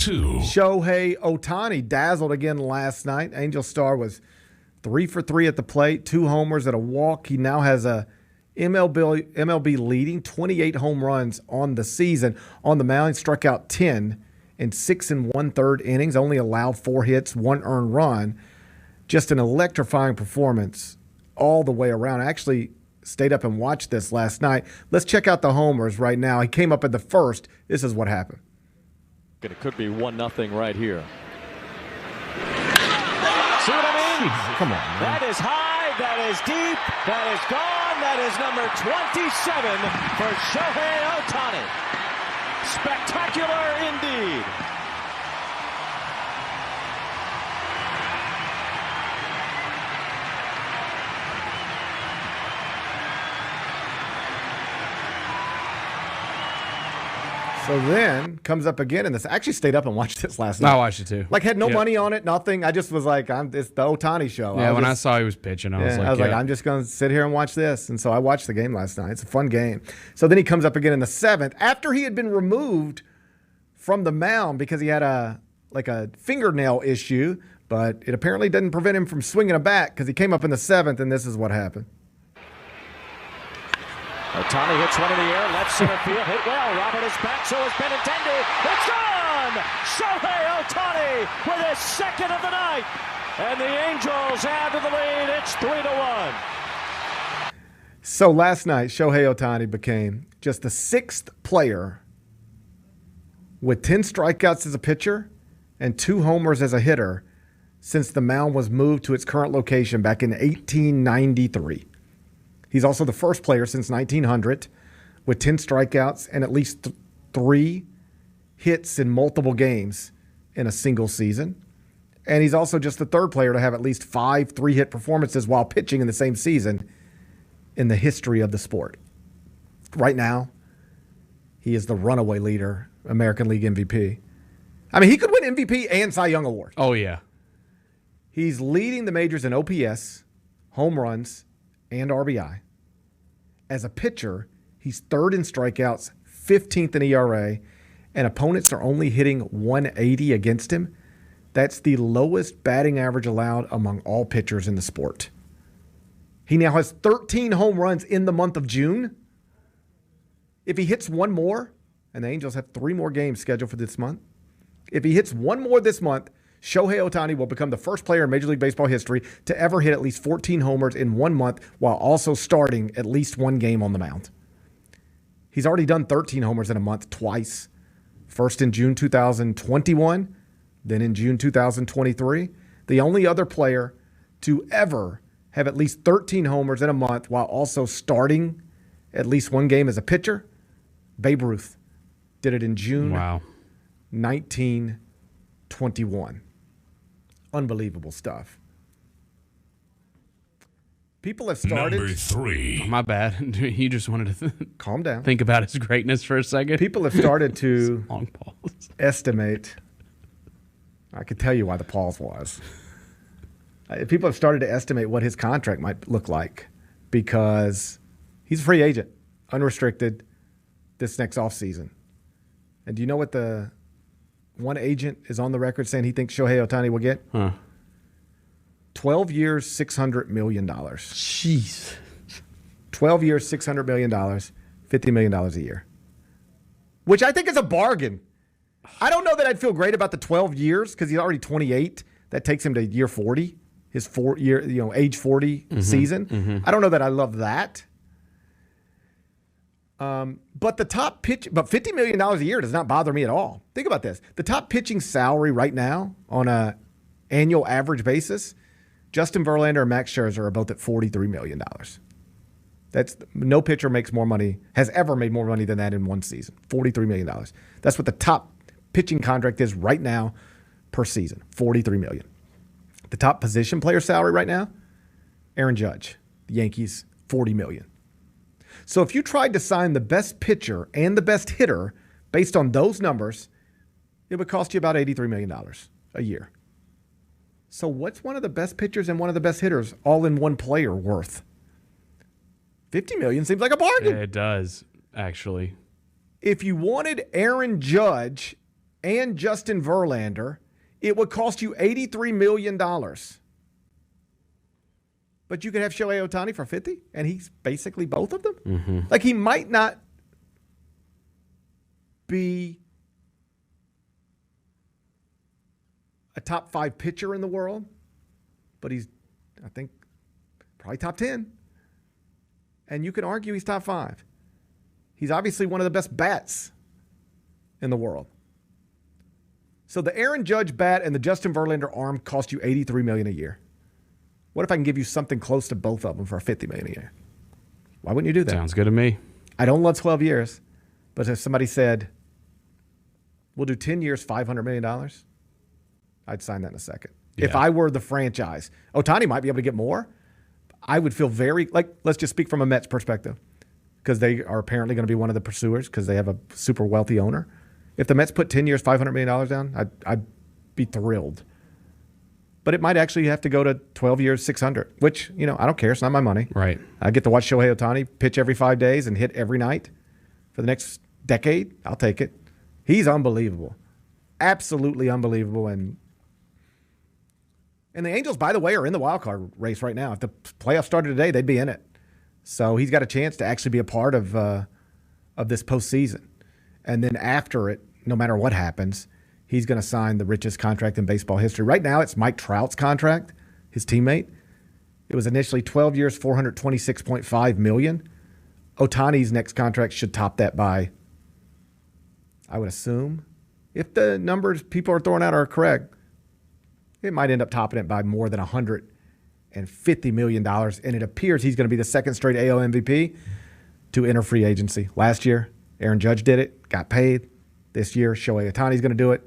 2. Shohei Ohtani dazzled again last night. Angel Star was 3 for 3 at the plate, 2 homers and a walk. He now has a MLB leading 28 home runs on the season. On the mound, he struck out 10 in 6 1/3 innings, only allowed 4 hits, 1 earned run. Just an electrifying performance all the way around. I actually stayed up and watched this last night. Let's check out the homers right now. He came up in the first. This is what happened. It could be 1-0 right here. See what I mean? Jeez, come on, man. That is high, that is deep, that is gone. That is number 27 for Shohei Ohtani. Spectacular indeed. So then comes up again, and this I actually stayed up and watched this last night. I watched it too. Like, had no money on it, nothing. I just was like, it's the Ohtani show. Yeah, when I saw he was pitching, I was like, I'm just going to sit here and watch this. And so I watched the game last night. It's a fun game. So then he comes up again in the 7th after he had been removed from the mound because he had a fingernail issue, but it apparently didn't prevent him from swinging a bat because he came up in the 7th, and this is what happened. Ohtani hits one in the air, left center field, hit well. Robert is back, so is Benintendi. It's gone! Shohei Ohtani with his 2nd of the night. And the Angels add to the lead. It's 3-1. So last night, Shohei Ohtani became just the 6th player with 10 strikeouts as a pitcher and 2 homers as a hitter since the mound was moved to its current location back in 1893. He's also the first player since 1900 with 10 strikeouts and at least 3 hits in multiple games in a single season. And he's also just the 3rd player to have at least 5 3-hit performances while pitching in the same season in the history of the sport. Right now, he is the runaway leader, American League MVP. I mean, he could win MVP and Cy Young Award. oh, yeah. He's leading the majors in OPS, home runs, and RBI. As a pitcher, he's 3rd in strikeouts, 15th in ERA, and opponents are only hitting 180 against him. That's the lowest batting average allowed among all pitchers in the sport. He now has 13 home runs in the month of June. If he hits one more, and the Angels have 3 more games scheduled for this month, if he hits one more this month, Shohei Ohtani will become the first player in Major League Baseball history to ever hit at least 14 homers in 1 month while also starting at least 1 game on the mound. He's already done 13 homers in a month twice. First in June 2021, then in June 2023. The only other player to ever have at least 13 homers in a month while also starting at least 1 game as a pitcher, Babe Ruth did it in June 1921. Unbelievable stuff. People have started. Number 3. My bad. You just wanted to Calm down. think about his greatness for a second. People have started to Long pause. estimate. I could tell you why the pause was. People have started to estimate what his contract might look like because he's a free agent, unrestricted, this next offseason. And do you know what the one agent is on the record saying he thinks Shohei Ohtani will get? 12 years, $600 million. Jeez. 12 years, $600 million, $50 million a year. Which I think is a bargain. I don't know that I'd feel great about the 12 years because he's already 28. That takes him to year 40, his age 40 season. I don't know that I love that. But the top pitch, but $50 million a year does not bother me at all. Think about this. The top pitching salary right now on an annual average basis, Justin Verlander and Max Scherzer are both at $43 million. That's no pitcher makes more money, has ever made more money than that in one season. $43 million. That's what the top pitching contract is right now per season. $43 million. The top position player salary right now, Aaron Judge, the Yankees, $40 million. So if you tried to sign the best pitcher and the best hitter based on those numbers, it would cost you about $83 million a year. So what's one of the best pitchers and one of the best hitters all in one player worth? $50 million seems like a bargain. Yeah, it does, actually. If you wanted Aaron Judge and Justin Verlander, it would cost you $83 million. But you could have Shohei Ohtani for 50, and he's basically both of them. Mm-hmm. Like, he might not be a top 5 pitcher in the world, but he's, I think, probably top 10. And you can argue he's top 5. He's obviously one of the best bats in the world. So the Aaron Judge bat and the Justin Verlander arm cost you $83 million a year. What if I can give you something close to both of them for $50 million a year? Why wouldn't you do that? Sounds good to me. I don't love 12 years, but if somebody said, we'll do 10 years, $500 million, I'd sign that in a second. Yeah. If I were the franchise, Ohtani might be able to get more. I would feel very, let's just speak from a Mets perspective, because they are apparently going to be one of the pursuers because they have a super wealthy owner. If the Mets put 10 years, $500 million down, I'd be thrilled. But it might actually have to go to 12 years, 600, which, I don't care. It's not my money. Right. I get to watch Shohei Ohtani pitch every 5 days and hit every night for the next decade. I'll take it. He's unbelievable. Absolutely unbelievable. And the Angels, by the way, are in the wild card race right now. If the playoffs started today, they'd be in it. So he's got a chance to actually be a part of this postseason. And then after it, no matter what happens, he's going to sign the richest contract in baseball history. Right now, it's Mike Trout's contract, his teammate. It was initially 12 years, $426.5 million. Ohtani's next contract should top that by, I would assume, if the numbers people are throwing out are correct, it might end up topping it by more than $150 million. And it appears he's going to be the second straight AL MVP to enter free agency. Last year, Aaron Judge did it, got paid. This year, Shohei Ohtani's going to do it.